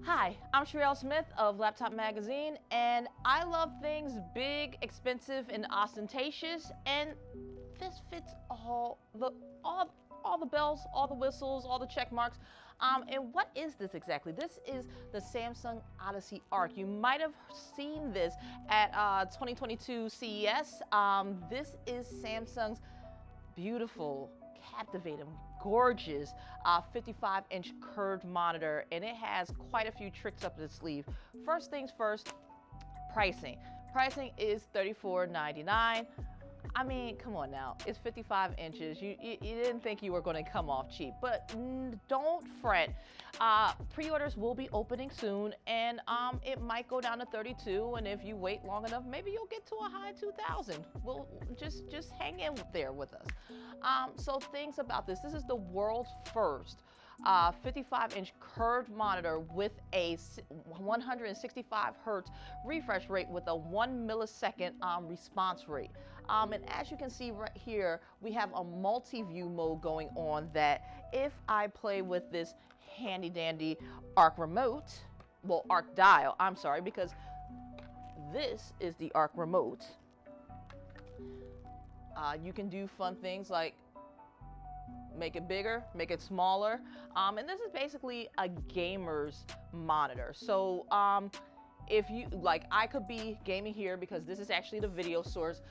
Hi, I'm Sherri L Smith of Laptop Magazine, and I love things big, expensive, and ostentatious, and this fits all the bells, all the whistles, all the check marks. And what is this exactly? This is the Samsung Odyssey Ark. You might have seen this at 2022 CES. This is Samsung's beautiful, captivating, gorgeous 55-inch curved monitor, and it has quite a few tricks up its sleeve. First things first, pricing. Pricing is $34.99. I mean, come on now, it's 55 inches. You didn't think you were going to come off cheap, but don't fret. Pre-orders will be opening soon, and it might go down to 32, and if you wait long enough, maybe you'll get to a high 2,000. We'll just hang in there with us. So things about this is the world's first 55-inch curved monitor with a 165 hertz refresh rate with a 1 millisecond response rate. And as you can see right here, we have a multi-view mode going on that if I play with this handy dandy Ark remote, well, Ark dial, I'm sorry, because this is the Ark remote. You can do fun things like make it bigger, make it smaller, and this is basically a gamer's monitor. So if you like, I could be gaming here because this is actually the video source,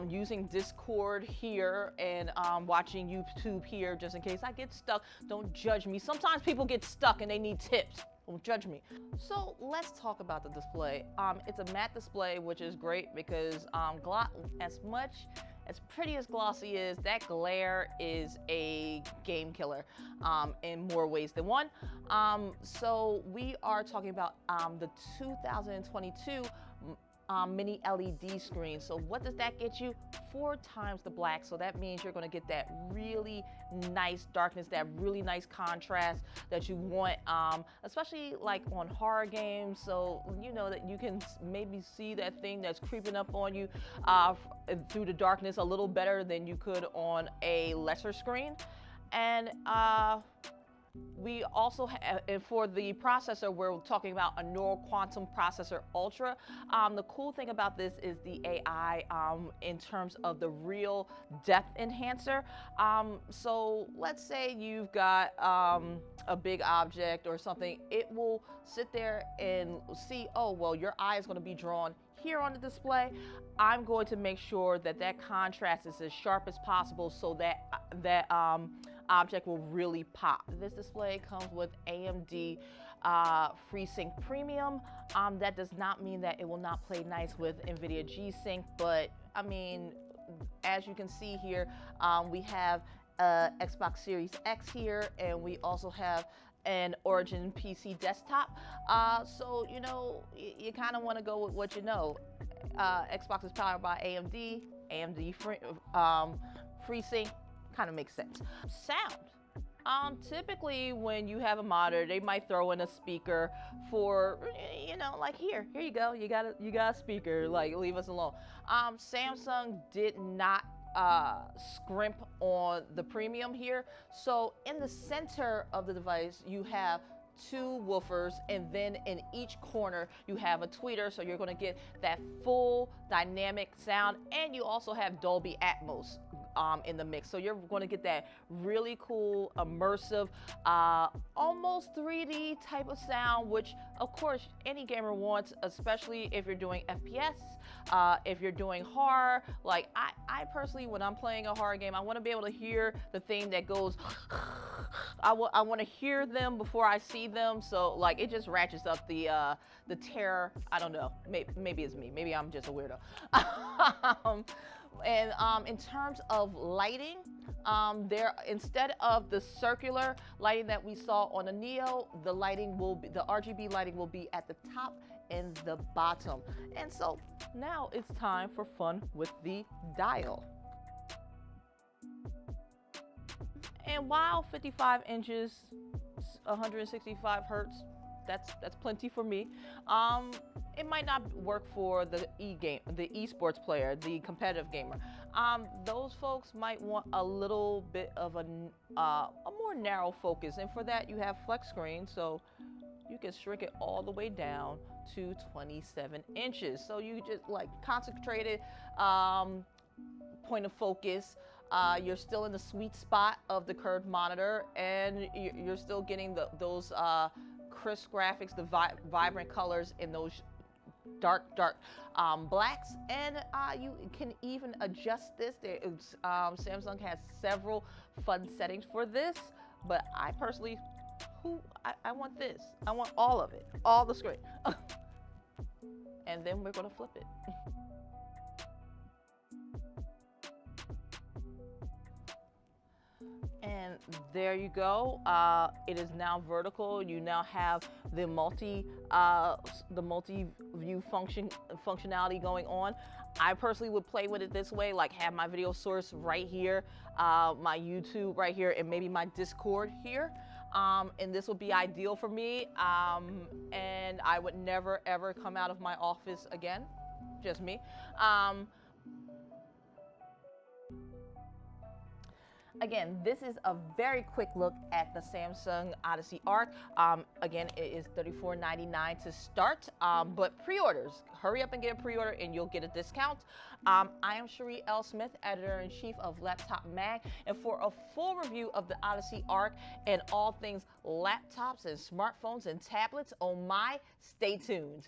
using Discord here and watching YouTube here, just in case I get stuck. Don't judge me. Sometimes people get stuck and they need tips. Don't judge me. So let's talk about the display. It's a matte display, which is great because as pretty as glossy is, that glare is a game killer in more ways than one. So we are talking about the 2022 mini LED screen. So what does that get you? 4 times the black. So that means you're going to get that really nice darkness, that really nice contrast that you want, especially like on horror games. So you know that you can maybe see that thing that's creeping up on you through the darkness a little better than you could on a lesser screen. And we also have, for the processor, we're talking about a Neural Quantum Processor Ultra. The cool thing about this is the AI in terms of the real depth enhancer. So let's say you've got a big object or something, it will sit there and see, oh, well, your eye is going to be drawn here on the display. I'm going to make sure that that contrast is as sharp as possible so that object will really pop. This display comes with AMD FreeSync Premium. That does not mean that it will not play nice with NVIDIA G-Sync, but I mean, as you can see here, we have Xbox Series X here, and we also have an Origin PC desktop. So, you know, you kind of want to go with what you know. Xbox is powered by AMD FreeSync kind of makes sense. Sound. Typically when you have a monitor, they might throw in a speaker for, you know, like here you go, you got a speaker, like leave us alone. Samsung did not scrimp on the premium here. So in the center of the device, you have 2 woofers, and then in each corner you have a tweeter, so you're going to get that full dynamic sound, and you also have Dolby Atmos in the mix, so you're going to get that really cool, immersive, almost 3D type of sound, which of course any gamer wants, especially if you're doing FPS, if you're doing horror. Like I personally, when I'm playing a horror game, I want to be able to hear the thing that goes I want to hear them before I see them, so like it just ratchets up the terror. I don't know, maybe it's me, maybe I'm just a weirdo. And in terms of lighting, instead of the circular lighting that we saw on the Neo, the RGB lighting will be at the top and the bottom. And so now it's time for fun with the dial. And while 55 inches, 165 hertz, that's plenty for me. It might not work for the esports player, the competitive gamer. Those folks might want a little bit of a more narrow focus, and for that you have flex screen. So you can shrink it all the way down to 27 inches. So you just like concentrated point of focus. You're still in the sweet spot of the curved monitor, and you're still getting those crisp graphics, the vibrant colors in those dark blacks. And you can even adjust this. Samsung has several fun settings for this, but I personally, I want this. I want all of it, all the screen. And then we're gonna flip it. And there you go. It is now vertical. You now have the multi-view functionality going on. I personally would play with it this way, like have my video source right here, my YouTube right here, and maybe my Discord here. And this would be ideal for me. And I would never ever come out of my office again. Just me. Again, this is a very quick look at the Samsung Odyssey Ark. Again, it is $34.99 to start, but pre-orders, hurry up and get a pre-order and you'll get a discount. I am Sherri L Smith, editor-in-chief of Laptop Mag, and for a full review of the Odyssey Ark and all things laptops and smartphones and tablets, oh my, stay tuned.